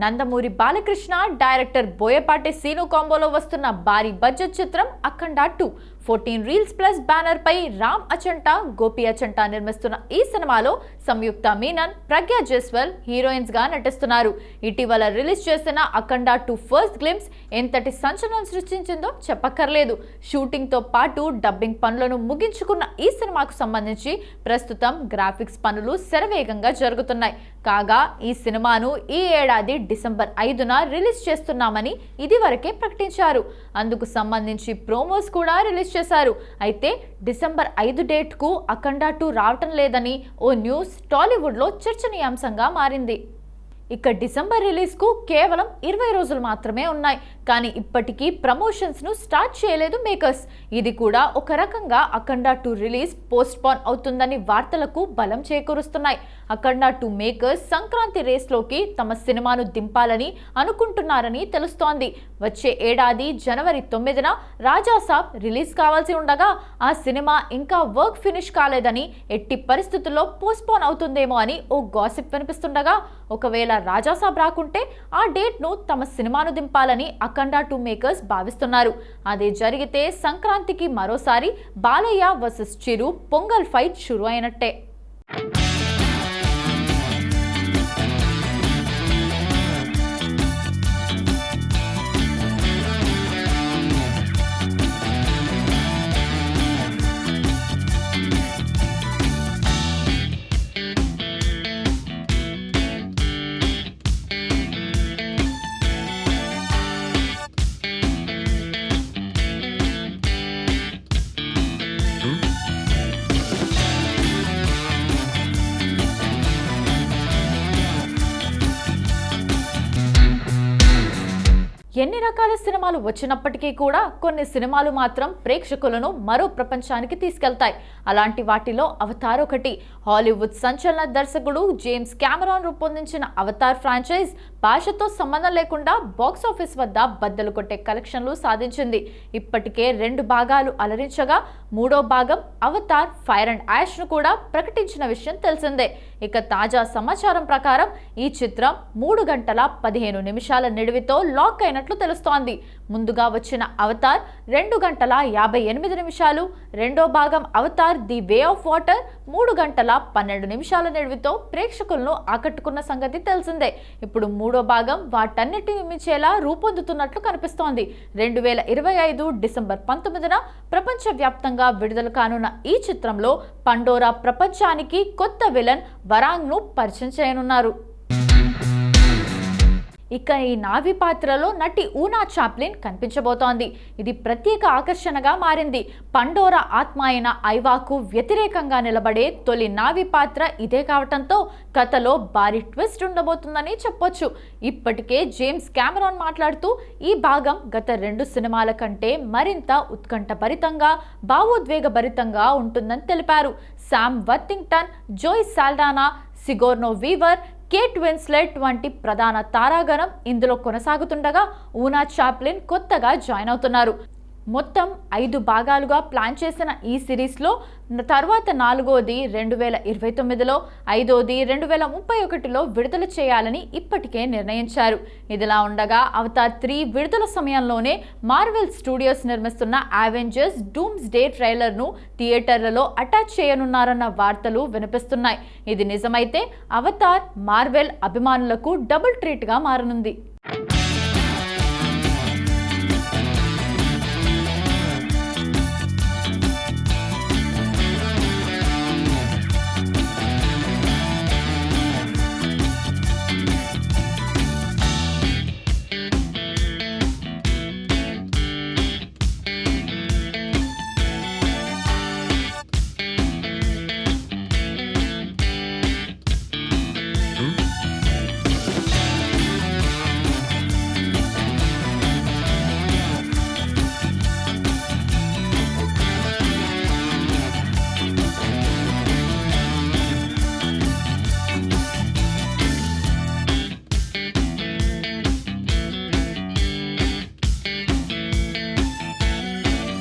Nandamuri Balakrishna director Boyapati scene కాంబోలో వస్తున్న భారీ budget చిత్రం అఖండ 2 14 రీల్స్ ప్లస్ బ్యానర్ పై రామ్ అచంటా, గోపి అచంటా నిర్మిస్తున్న ఈ సినిమాలో సంయుక్త మీనన్, ప్రజ్ఞా జైస్వాల్ హీరోయిన్స్ గా నటిస్తున్నారు. ఇటీవల రిలీజ్ చేసిన అఖండ 2 ఫస్ట్ గ్లింప్స్ ఎంతటి సంచలనం సృష్టించిందో చెప్పక్కర్లేదు. షూటింగ్ తో పాటు డబ్బింగ్ పనులను ముగించుకున్న ఈ సినిమాకు సంబంధించి ప్రస్తుతం గ్రాఫిక్స్ పనులు శరవేగంగా జరుగుతున్నాయి. కాగా ఈ సినిమాను ఈ ఏడాది డిసెంబర్ 5న రిలీజ్ చేస్తున్నామని ఇదివరకే ప్రకటించారు. అందుకు సంబంధించి ప్రోమోస్ కూడా రిలీజ్ చేశారు. అయితే డిసెంబర్ 5 డేట్ కు అఖండ 2 రావటం లేదని ఓ న్యూస్ టాలీవుడ్ లో చర్చనీయాంశంగా మారింది. ఇక డిసెంబర్ రిలీజ్ కు కేవలం 20 రోజులు మాత్రమే ఉన్నాయి. కానీ ఇప్పటికీ ప్రమోషన్స్ ను స్టార్ట్ చేయలేదు మేకర్స్. ఇది కూడా ఒక రకంగా అఖండ 2 రిలీజ్ పోస్ట్ పోన్ అవుతుందని వార్తలకు బలం చేకూరుస్తున్నాయి. అఖండ 2 మేకర్స్ సంక్రాంతి రేస్ లోకి తమ సినిమాను దింపాలని అనుకుంటున్నారని తెలుస్తోంది. వచ్చే ఏడాది జనవరి 9న రాజాసాబ్ రిలీజ్ కావాల్సి ఉండగా ఆ సినిమా ఇంకా వర్క్ ఫినిష్ కాలేదని, ఎట్టి పరిస్థితుల్లో పోస్ట్ పోన్ అవుతుందేమో అని ఓ గాసిప్ వినిపిస్తుండగా, ఒకవేళ రాజాసాబ్ రాకుంటే ఆ డేట్ ను తమ సినిమాను దింపాలని అఖండ 2 మేకర్స్ భావిస్తున్నారు. అదే జరిగితే సంక్రాంతికి మరోసారి బాలయ్య వర్సెస్ చిరు పొంగల్ ఫైట్ షురు అయినట్టే. ఎన్ని రకాల సినిమాలు వచ్చినప్పటికీ కూడా కొన్ని సినిమాలు మాత్రం ప్రేక్షకులను మరో ప్రపంచానికి తీసుకెళ్తాయి. అలాంటి వాటిలో అవతార్ ఒకటి. హాలీవుడ్ సంచలన దర్శకుడు జేమ్స్ కెమెరాన్ రూపొందించిన అవతార్ ఫ్రాంచైజ్ భాషతో సంబంధం లేకుండా బాక్సాఫీస్ వద్ద బద్దలు కొట్టే కలెక్షన్లు సాధించింది. ఇప్పటికే 2 భాగాలు అలరించగా మూడో భాగం అవతార్ ఫైర్ అండ్ యాష్ ను కూడా ప్రకటించిన విషయం తెలిసిందే. ఇక తాజా సమాచారం ప్రకారం ఈ చిత్రం 3 గంటల 15 నిమిషాల నిడివితో లాక్ అయినట్లు తెలుస్తోంది. ముందుగా వచ్చిన అవతార్ 2 గంటల 58 నిమిషాలు, రెండో భాగం Avatar the way of water 3 గంటల 12 నిమిషాల నిడివితో ప్రేక్షకులను ఆకట్టుకున్న సంగతి తెలిసిందే. ఇప్పుడు మూడో భాగం వాటన్నిటిని మించేలా రూపొందుతున్నట్లు కనిపిస్తోంది. 2025 డిసెంబర్ 19న ప్రపంచవ్యాప్తంగా విడుదల కానున్న ఈ చిత్రంలో పండోరా ప్రపంచానికి కొత్త విలన్ వరాంగ్ ను పరిచయం చేయనున్నారు. ఇక ఈ నావి పాత్రలో నటి ఊనా చాప్లిన్ కనిపించబోతోంది. ఇది ప్రత్యేక ఆకర్షణగా మారింది. పండోరా ఆత్మ అయిన ఐవాకు వ్యతిరేకంగా నిలబడే తొలి నావి పాత్ర ఇదే కావటంతో కథలో భారీ ట్విస్ట్ ఉండబోతుందని చెప్పొచ్చు. ఇప్పటికే జేమ్స్ కెమెరాన్ మాట్లాడుతూ ఈ భాగం గత 2 సినిమాల కంటే మరింత ఉత్కంఠభరితంగా, భావోద్వేగభరితంగా ఉంటుందని తెలిపారు. Sam Worthington, Zoe Saldana, Sigourney Weaver, Kate Winslet వంటి ప్రధాన తారాగణం ఇందులో కొనసాగుతుండగా ఊనా చాప్లిన్ కొత్తగా జాయిన్ అవుతున్నారు. మొత్తం 5 భాగాలుగా ప్లాన్ చేసిన ఈ సిరీస్లో తర్వాత 4వది 2029లో, 5వది 2031లో విడుదల చేయాలని ఇప్పటికే నిర్ణయించారు. ఇదిలా ఉండగా అవతార్ 3 విడుదల సమయంలోనే మార్వెల్ స్టూడియోస్ నిర్మిస్తున్న అవెంజర్స్ డూమ్స్ డే ట్రైలర్ను థియేటర్లలో అటాచ్ చేయనున్నారన్న వార్తలు వినిపిస్తున్నాయి. ఇది నిజమైతే అవతార్ మార్వెల్ అభిమానులకు డబుల్ ట్రీట్గా మారనుంది.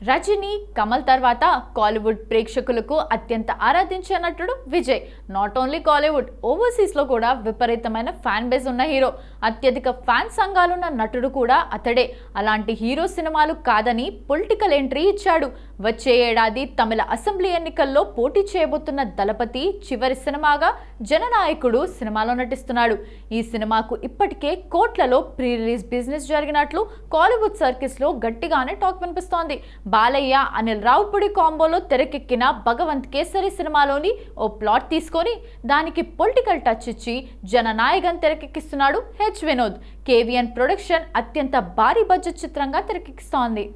రజనీ, కమల్ తర్వాత కాలీవుడ్ ప్రేక్షకులకు అత్యంత ఆరాధించే నటుడు Vijay. Not only Kollywood, overseas లో కూడా విపరీతమైన ఫ్యాన్ బేస్ ఉన్న హీరో. అత్యధిక ఫ్యాన్ సంఘాలున్న నటుడు కూడా అతడే. అలాంటి హీరో సినిమాలు కాదని పొలిటికల్ ఎంట్రీ ఇచ్చాడు. వచ్చే ఏడాది తమిళ అసెంబ్లీ ఎన్నికల్లో పోటీ చేయబోతున్న దళపతి చివరి సినిమాగా జననాయకుడు సినిమాలో నటిస్తున్నాడు. ఈ సినిమాకు ఇప్పటికే కోట్లలో ప్రీ రిలీజ్ బిజినెస్ జరిగినట్లు కాలీవుడ్ సర్కిల్స్ లో గట్టిగానే టాక్ వినిపిస్తోంది. బాలయ్య అనిల్ రావుపుడి కాంబోలో తెరకెక్కిన భగవంత్ కేసరి సినిమాలోని ఓ ప్లాట్ తీసుకొని దానికి పొలిటికల్ టచ్ ఇచ్చి జననాయకన్ తెరకెక్కిస్తున్నాడు హెచ్ వినోద్. కేవిఎన్ ప్రొడక్షన్ అత్యంత భారీ బడ్జెట్ చిత్రంగా తెరకెక్కిస్తోంది.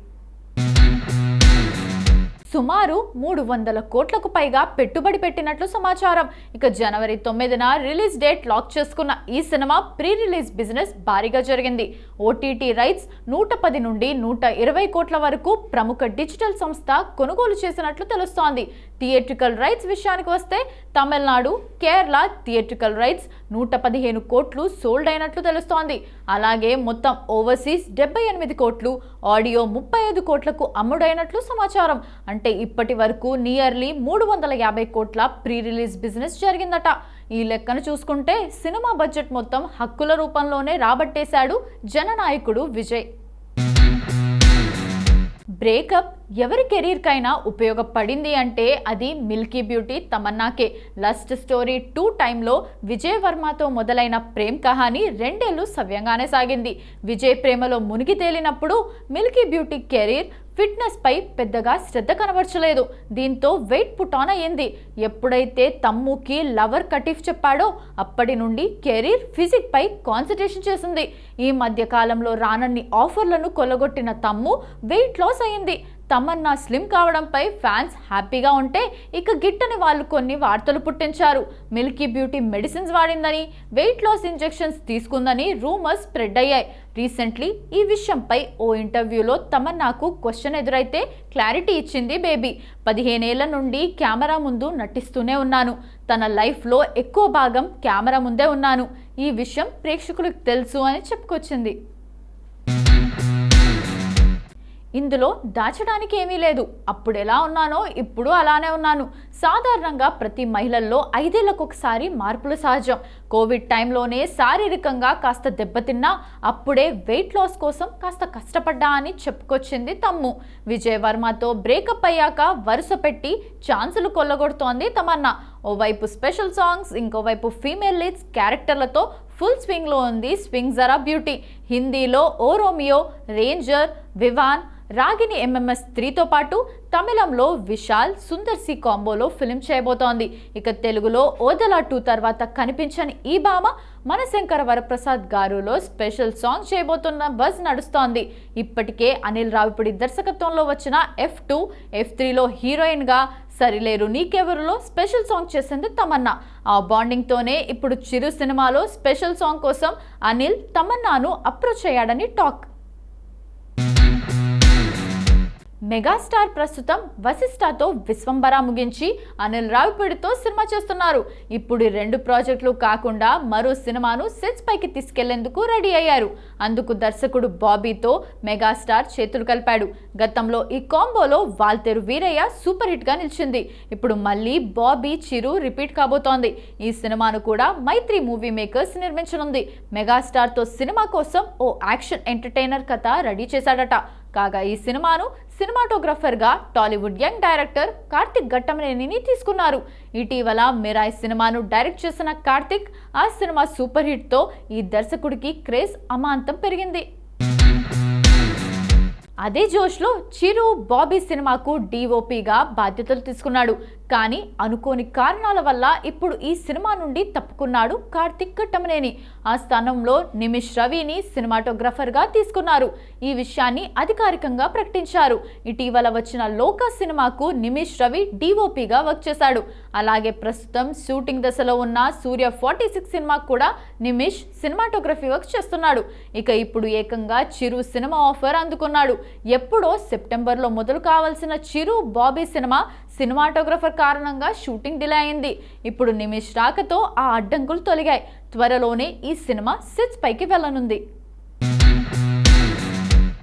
సుమారు 300 కోట్లకు పైగా పెట్టుబడి పెట్టినట్లు సమాచారం. ఇక జనవరి 9న రిలీజ్ డేట్ లాక్ చేసుకున్న ఈ సినిమా ప్రీ రిలీజ్ బిజినెస్ భారీగా జరిగింది. ఓటీటీ రైట్స్ 110 నుండి 120 కోట్ల వరకు ప్రముఖ డిజిటల్ సంస్థ కొనుగోలు చేసినట్లు తెలుస్తోంది. థియేట్రికల్ రైట్స్ విషయానికి వస్తే తమిళనాడు, కేరళ థియేట్రికల్ రైట్స్ 115 కోట్లు సోల్డ్ అయినట్లు తెలుస్తోంది. అలాగే మొత్తం ఓవర్సీస్ 78 కోట్లు, ఆడియో 35 కోట్లకు అమ్ముడైనట్లు సమాచారం. అంటే ఇప్పటి వరకు నియర్లీ 350 కోట్ల ప్రీ రిలీజ్ బిజినెస్ జరిగిందట. ఈ లెక్కను చూసుకుంటే సినిమా బడ్జెట్ మొత్తం హక్కుల రూపంలోనే రాబట్టేశాడు జననాయకుడు విజయ్. బ్రేకప్ ఎవరి కెరీర్కైనా ఉపయోగపడింది అంటే అది మిల్కీ బ్యూటీ తమన్నాకే. లస్ట్ స్టోరీ 2 టైంలో విజయ్ వర్మతో మొదలైన ప్రేమ్ కహాని 2 ఏళ్లు సవ్యంగానే సాగింది. విజయ్ ప్రేమలో మునిగి తేలినప్పుడు మిల్కీ బ్యూటీ కెరీర్ ఫిట్నెస్ పై పెద్దగా శ్రద్ధ కనబరచలేదు. దీంతో వెయిట్ పుట్ ఆన్ అయ్యింది. ఎప్పుడైతే తమ్ముకి లవర్ కటిఫ్ చెప్పాడో అప్పటి నుండి కెరీర్ ఫిజిక్ పై కాన్సన్ట్రేషన్ చేసింది. ఈ మధ్య కాలంలో రానన్ని ఆఫర్లను కొల్లగొట్టిన తమ్ము వెయిట్ లాస్ అయింది. తమన్నా స్లిమ్ కావడంపై ఫ్యాన్స్ హ్యాపీగా ఉంటే ఇక గిట్టని వాళ్ళు కొన్ని వార్తలు పుట్టించారు. మిల్కీ బ్యూటీ మెడిసిన్స్ వాడిందని, వెయిట్ లాస్ ఇంజెక్షన్స్ తీసుకుందని రూమర్స్ స్ప్రెడ్ అయ్యాయి. రీసెంట్లీ ఈ విషయంపై ఓ ఇంటర్వ్యూలో తమన్నాకు క్వశ్చన్ ఎదురైతే క్లారిటీ ఇచ్చింది బేబీ. 15 ఏళ్ల నుండి కెమెరా ముందు నటిస్తూనే ఉన్నాను. తన లైఫ్లో ఎక్కువ భాగం కెమెరా ముందే ఉన్నాను. ఈ విషయం ప్రేక్షకులకు తెలుసు అని చెప్పుకొచ్చింది. ఇందులో దాచడానికి ఏమీ లేదు. అప్పుడు ఎలా ఉన్నానో ఇప్పుడు అలానే ఉన్నాను. సాధారణంగా ప్రతి మహిళల్లో 5 ఏళ్లకు ఒకసారి మార్పులు సహజం. కోవిడ్ టైంలోనే శారీరకంగా కాస్త దెబ్బతిన్నా అప్పుడే వెయిట్ లాస్ కోసం కాస్త కష్టపడ్డా అని చెప్పుకొచ్చింది తమ్ము. విజయ్ వర్మతో బ్రేకప్ అయ్యాక వరుస పెట్టి ఛాన్సులు కొల్లగొడుతోంది తమన్నా. ఓవైపు స్పెషల్ సాంగ్స్, ఇంకోవైపు ఫీమేల్ లీడ్స్ క్యారెక్టర్లతో ఫుల్ స్వింగ్లో ఉంది స్వింగ్ జరా బ్యూటీ. హిందీలో ఓ రోమియో, రేంజర్, వివాన్, రాగిని MMS 3తో పాటు తమిళంలో విశాల్, సుందర్ సి కాంబోలో ఫిల్మ్ చేయబోతోంది. ఇక తెలుగులో ఓదలా 2 తర్వాత కనిపించని ఈ భామ మనశంకర వరప్రసాద్ గారులో స్పెషల్ సాంగ్ చేయబోతున్న బజ్ నడుస్తోంది. ఇప్పటికే అనిల్ రావిపూడి దర్శకత్వంలో వచ్చిన F2, F3లో హీరోయిన్గా, సరిలేరు నీకెవరులో స్పెషల్ సాంగ్ చేసింది తమన్నా. ఆ బాండింగ్తోనే ఇప్పుడు చిరు సినిమాలో స్పెషల్ సాంగ్ కోసం అనిల్ తమన్నాను అప్రోచ్ అయ్యాడని టాక్. మెగాస్టార్ ప్రస్తుతం వశిష్ఠతో విశ్వంబరా ముగించి అనిల్ రావిపూడితో సినిమా చేస్తున్నారు. ఇప్పుడు 2 ప్రాజెక్టులు కాకుండా మరో సినిమాను సెట్స్ పైకి తీసుకెళ్లేందుకు రెడీ అయ్యారు. అందుకు దర్శకుడు బాబీతో మెగాస్టార్ చేతులు కలిపాడు. గతంలో ఈ కాంబోలో వాల్తేరు వీరయ్య సూపర్ హిట్ గా నిలిచింది. ఇప్పుడు మళ్ళీ బాబీ చిరు రిపీట్ కాబోతోంది. ఈ సినిమాను కూడా మైత్రి మూవీ మేకర్స్ నిర్మించనుంది. మెగాస్టార్ తో సినిమా కోసం ఓ యాక్షన్ ఎంటర్టైనర్ కథ రెడీ చేశాడట. కాగా ఈ సినిమాను సినిమాటోగ్రఫర్గా టాలీవుడ్ యంగ్ డైరెక్టర్ కార్తిక్ ఘట్టమనేనిని తీసుకున్నారు. ఇటీవల మిరాయ్ సినిమాను డైరెక్ట్ చేసిన కార్తిక్ ఆ సినిమా సూపర్ హిట్తో ఈ దర్శకుడికి క్రేజ్ అమాంతం పెరిగింది. అదే జోష్లో చిరు బాబీ సినిమాకు DOPగా బాధ్యతలు తీసుకున్నాడు. కానీ అనుకోని కారణాల వల్ల ఇప్పుడు ఈ సినిమా నుండి తప్పుకున్నాడు కార్తిక్ ఘట్టమనేని. ఆ స్థానంలో నిమిష్ రవిని సినిమాటోగ్రఫర్గా తీసుకున్నారు. ఈ విషయాన్ని అధికారికంగా ప్రకటించారు. ఇటీవల వచ్చిన లోకా సినిమాకు నిమిష్ రవి DOPగా వర్క్ చేశాడు. అలాగే ప్రస్తుతం షూటింగ్ దశలో ఉన్న సూర్య 46 సినిమాకు కూడా నిమిష్ సినిమాటోగ్రఫీ వర్క్ చేస్తున్నాడు. ఇక ఇప్పుడు ఏకంగా చిరు సినిమా ఆఫర్ అందుకున్నాడు. ఎప్పుడో సెప్టెంబర్లో మొదలు కావాల్సిన చిరు బాబీ సినిమాటోగ్రఫర్ కారణంగా షూటింగ్ డిలే అయింది. ఇప్పుడు నిమిష్ రాకతో ఆ అడ్డంకులు తొలగాయి. త్వరలోనే ఈ సినిమా సెట్స్ పైకి వెళ్ళనుంది.